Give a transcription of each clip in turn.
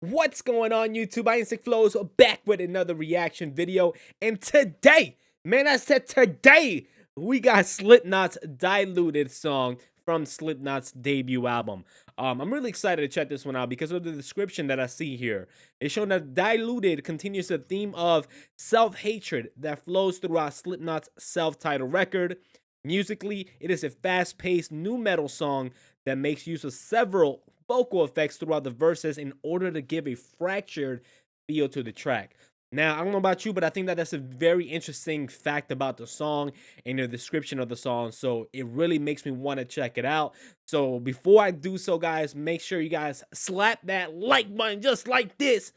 What's going on, YouTube? Iamsickflowz back with another reaction video. And today, man, I said today, we got Slipknot's Diluted song from Slipknot's debut album. I'm really excited to check this one out because of the description that I see here. It's showing that Diluted continues the theme of self-hatred that flows throughout Slipknot's self-titled record. Musically, it is a fast-paced nu metal song that makes use of several vocal effects throughout the verses in order to give a fractured feel to the track. Now, I don't know about you, but I think that that's a very interesting fact about the song and the description of the song. So it really makes me want to check it out. So before I do so, guys, make sure you guys slap that like button just like this.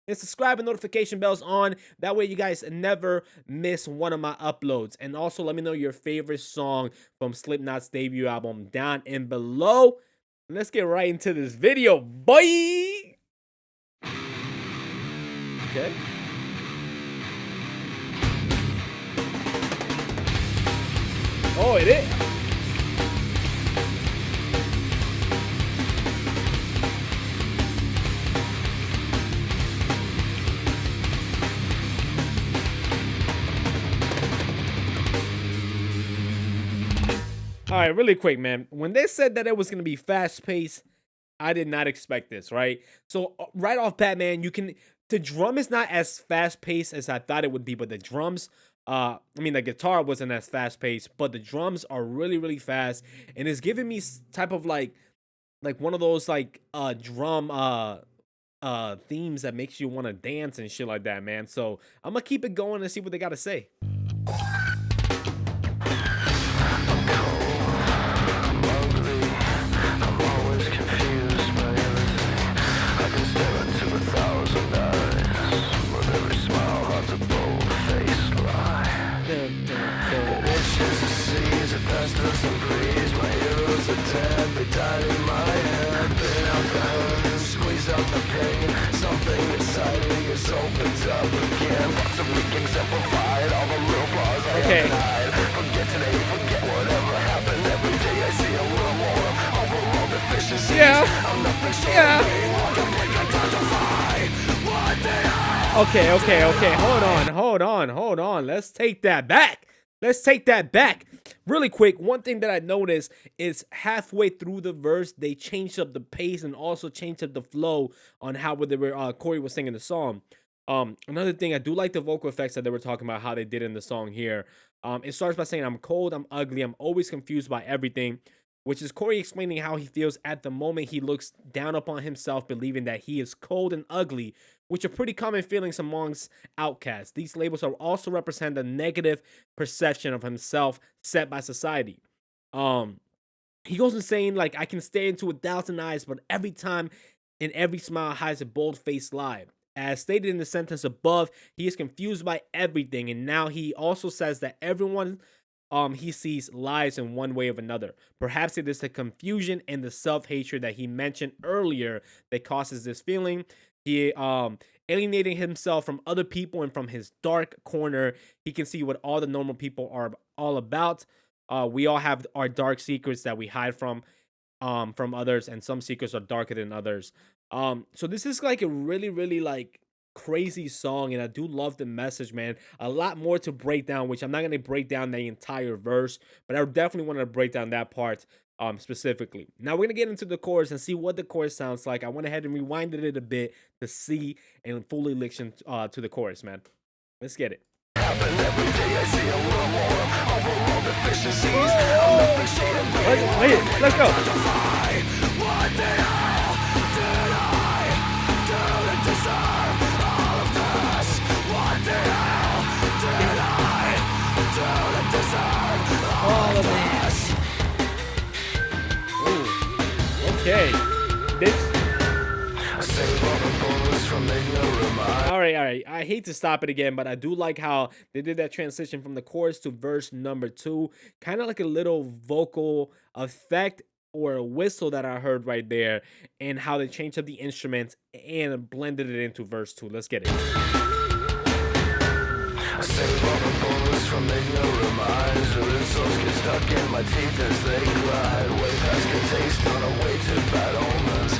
And subscribe and notification bells on. That way you guys never miss one of my uploads. And also let me know your favorite song from Slipknot's debut album down in below. Let's get right into this video, boy. Okay. Oh, it is. All right, really quick, man. When they said that it was going to be fast-paced, I did not expect this, right? So right off bat, man, the drum is not as fast-paced as I thought it would be, but the drums, I mean, the guitar wasn't as fast-paced, but the drums are really, really fast, and it's giving me type of like one of those drum themes that makes you want to dance and shit like that, man. So I'm gonna keep it going and see what they got to say. Okay. Yeah. Yeah. Okay. Hold on. Let's take that back. Really quick, one thing that I noticed is halfway through the verse, they changed up the pace and also changed up the flow on how Corey was singing the song. Another thing, I do like the vocal effects that they were talking about, how they did in the song here. It starts by saying, "I'm cold, I'm ugly, I'm always confused by everything," which is Corey explaining how he feels at the moment. He looks down upon himself, believing that he is cold and ugly, which are pretty common feelings amongst outcasts. These labels are also represent the negative perception of himself set by society. He goes on saying, like, "I can stare into 1,000 eyes, but every time and every smile hides a bold-faced lie." As stated in the sentence above, he is confused by everything, and now he also says that everyone he sees lies in one way or another. Perhaps it is the confusion and the self-hatred that he mentioned earlier that causes this feeling. He alienating himself from other people and from his dark corner. He can see what all the normal people are all about. We all have our dark secrets that we hide from others, and some secrets are darker than others. So this is like a really like crazy song, and I do love the message, man. A lot more to break down, which I'm not going to break down the entire verse, but I definitely want to break down that part specifically. Now we're going to get into the chorus and see what the chorus sounds like. I went ahead and rewinded it a bit to see and fully listen to the chorus, man. Let's get it. Let's go. All of this. Ooh. Okay. All right. I hate to stop it again, but I do like how they did that transition from the chorus to verse number 2. Kind of like a little vocal effect or a whistle that I heard right there, and how they changed up the instruments and blended it into verse 2. Let's get it. Save all the bullets from ignorant minds. Rooted souls get stuck in my teeth as they glide. Way past good taste on a way to bad omens.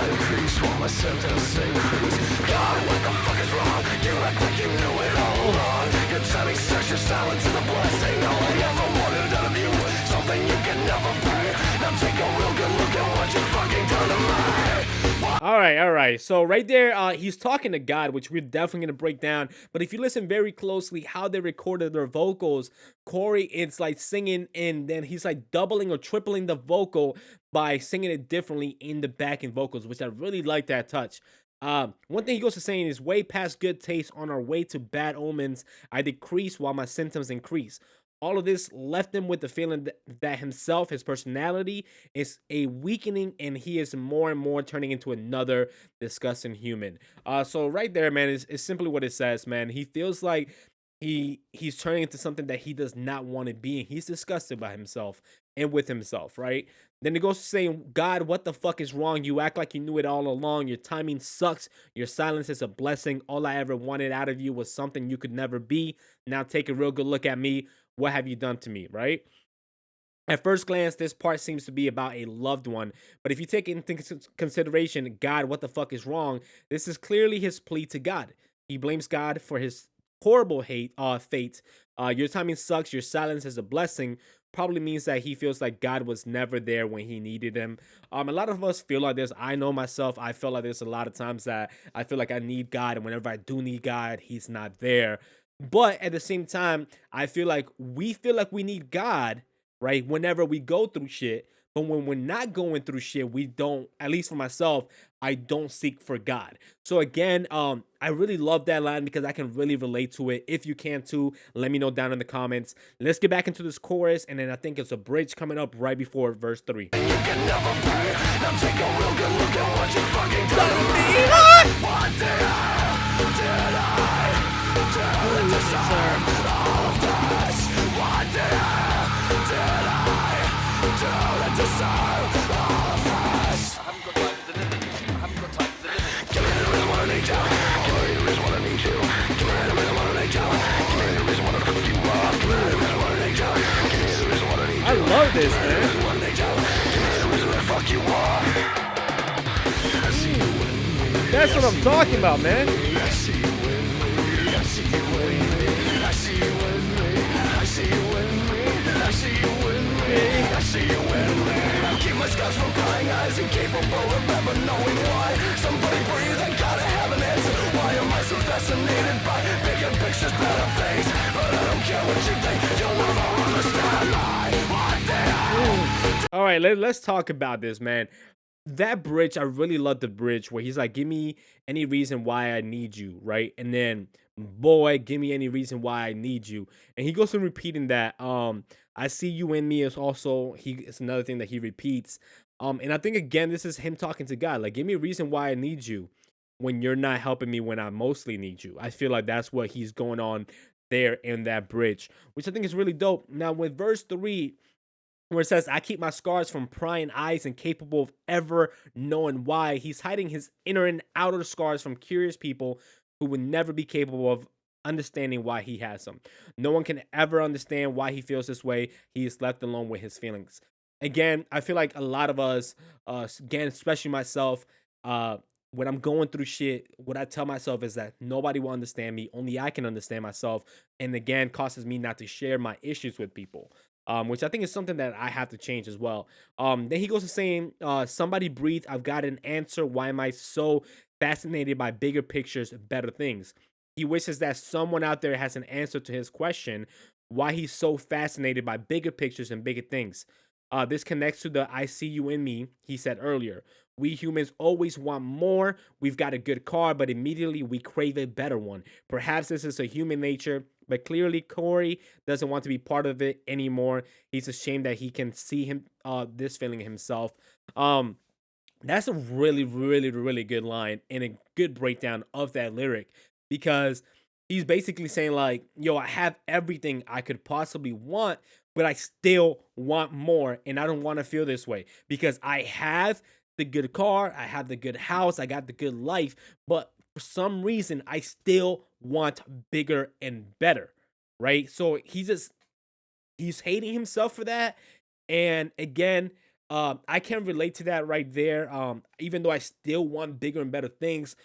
increase while my symptoms increase. God, what the fuck is wrong? You act like you knew it all along. Your timing sucks, your silence is a blessing. All I ever wanted out of you, something you can never pay. Now take a real good look at what you fucking done to me. All right. So right there, he's talking to God, which we're definitely gonna break down. But if you listen very closely, how they recorded their vocals, Corey is like singing, and then he's like doubling or tripling the vocal by singing it differently in the backing vocals, which I really like that touch. One thing he goes to saying is way past good taste on our way to bad omens. I decrease while my symptoms increase. All of this left him with the feeling that himself, his personality, is a weakening, and he is more and more turning into another disgusting human. So right there, man, is simply what it says, man. He feels like he's turning into something that he does not want to be. And he's disgusted by himself and with himself, right? Then it goes to saying, God, what the fuck is wrong? You act like you knew it all along. Your timing sucks. Your silence is a blessing. All I ever wanted out of you was something you could never be. Now take a real good look at me. What have you done to me, right? At first glance, this part seems to be about a loved one, but if you take into consideration, God, what the fuck is wrong? This is clearly his plea to God. He blames God for his horrible fate. Your timing sucks. Your silence is a blessing. Probably means that he feels like God was never there when he needed him. A lot of us feel like this. I know myself. I feel like this a lot of times that I feel like I need God, and whenever I do need God, he's not there. But at the same time, I feel like we need God, right? Whenever we go through shit. But when we're not going through shit, we don't, at least for myself, I don't seek for God. So again, I really love that line because I can really relate to it. If you can too, let me know down in the comments. Let's get back into this chorus, and then I think it's a bridge coming up right before verse 3. You can never pay. Now take a real good look at what you fucking done to me. What did I deserve all of this? What did I do to deserve all of this? I haven't got time for the living. I haven't got time for the living. Give me the reason why I need you. Give me the reason why I need you. Give me the reason why I need you. Give me the reason why I fuck you up. Give me the reason why I need you. Give me the reason why I need you. I love this, man. Give me the reason why I fuck you up. I see you win. That's what I'm talking about, man. I see you win. I see you win. I see you win. I see you win. I see you win. I see you win. I keep my scars from crying eyes, incapable of ever knowing why. Somebody breathe, I gotta have an answer. Why am I so fascinated by bigger pictures, better things? But I don't care what you think, you'll never understand why. What did I? All right, let's talk about this, man. That bridge, I really love the bridge where he's like, give me any reason why I need you, right? And then, boy, give me any reason why I need you. And he goes on repeating that. I see you in me is also it's another thing that he repeats. And I think again, this is him talking to God. Like, give me a reason why I need you when you're not helping me when I mostly need you. I feel like that's what he's going on there in that bridge, which I think is really dope. Now, with verse 3, where it says, I keep my scars from prying eyes incapable of ever knowing why. He's hiding his inner and outer scars from curious people who would never be capable of understanding why he has them. No one can ever understand why he feels this way. He is left alone with his feelings. Again, I feel like a lot of us, again, especially myself, when I'm going through shit, what I tell myself is that nobody will understand me. Only I can understand myself. And again, causes me not to share my issues with people. Which I think is something that I have to change as well. Then he goes to saying, somebody breathe, I've got an answer. Why am I so fascinated by bigger pictures, better things? He wishes that someone out there has an answer to his question, why he's so fascinated by bigger pictures and bigger things. This connects to the I see you in me, he said earlier. We humans always want more. We've got a good car, but immediately we crave a better one. Perhaps this is a human nature, but clearly Corey doesn't want to be part of it anymore. He's ashamed that he can see this feeling himself. That's a really, really, really good line and a good breakdown of that lyric, because he's basically saying like, yo, I have everything I could possibly want, but I still want more, and I don't want to feel this way because I have the good car, I have the good house, I got the good life, but for some reason I still want bigger and better, right? So he's hating himself for that. And again, I can relate to that right there. Even though I still want bigger and better things,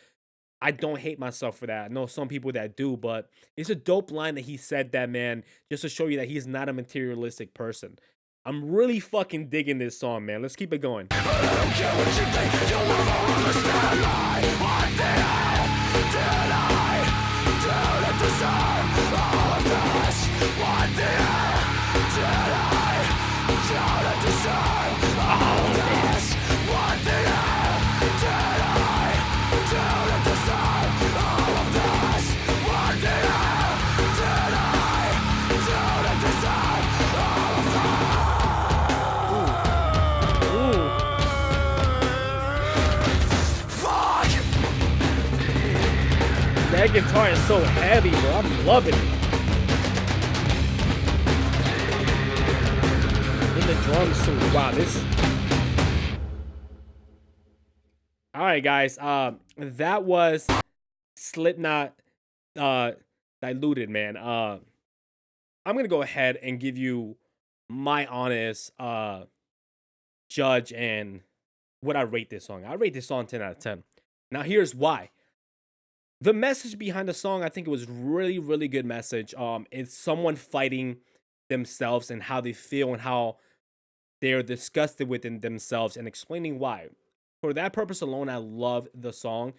I don't hate myself for that. I know some people that do, but it's a dope line that he said that, man, just to show you that he's not a materialistic person. I'm really fucking digging this song, man. Let's keep it going. I don't care what you think, you'll never understand why. What the hell did I do to deserve all of this? What the hell did I do to deserve all of this? What the hell did I do to deserve all of this? What the hell did I do to deserve all of this? Ooh. Fuck! That guitar is so heavy, bro. I'm loving it. And the drums too. Wow, this. All right, guys. That was Slipknot, Diluted, man. I'm gonna go ahead and give you my honest judge and what I rate this song. I rate this song 10 out of 10. Now, here's why. The message behind the song, I think it was really, really good message. It's someone fighting themselves and how they feel and how they're disgusted within themselves and explaining why. For that purpose alone, I love the song.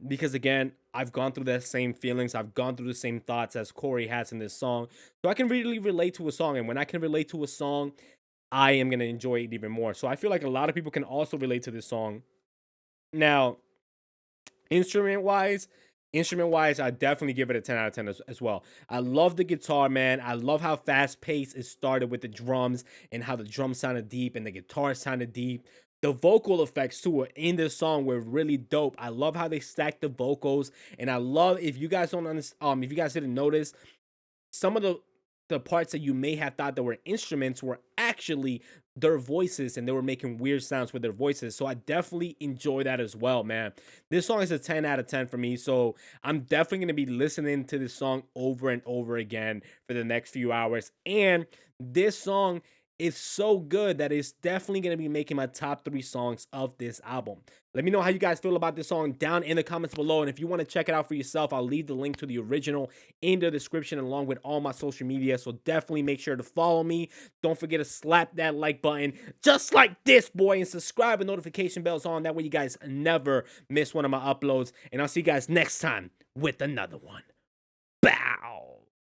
Because again, I've gone through the same feelings, I've gone through the same thoughts as Corey has in this song. So I can really relate to a song, and when I can relate to a song, I am gonna enjoy it even more. So I feel like a lot of people can also relate to this song. Now, Instrument wise, I definitely give it a 10 out of 10 as well. I love the guitar, man. I love how fast paced it started with the drums and how the drums sounded deep and the guitar sounded deep. The vocal effects too in this song were really dope. I love how they stacked the vocals, and I love, if you guys don't understand, if you guys didn't notice, some of the parts that you may have thought that were instruments were actually their voices, and they were making weird sounds with their voices. So I definitely enjoy that as well, man. This song is a 10 out of 10 for me. So I'm definitely going to be listening to this song over and over again for the next few hours. And this song is so good that it's definitely going to be making my top 3 songs of this album. Let me know how you guys feel about this song down in the comments below. And if you want to check it out for yourself, I'll leave the link to the original in the description along with all my social media. So definitely make sure to follow me. Don't forget to slap that like button just like this, boy, and subscribe with notification bells on. That way you guys never miss one of my uploads. And I'll see you guys next time with another one. Bow.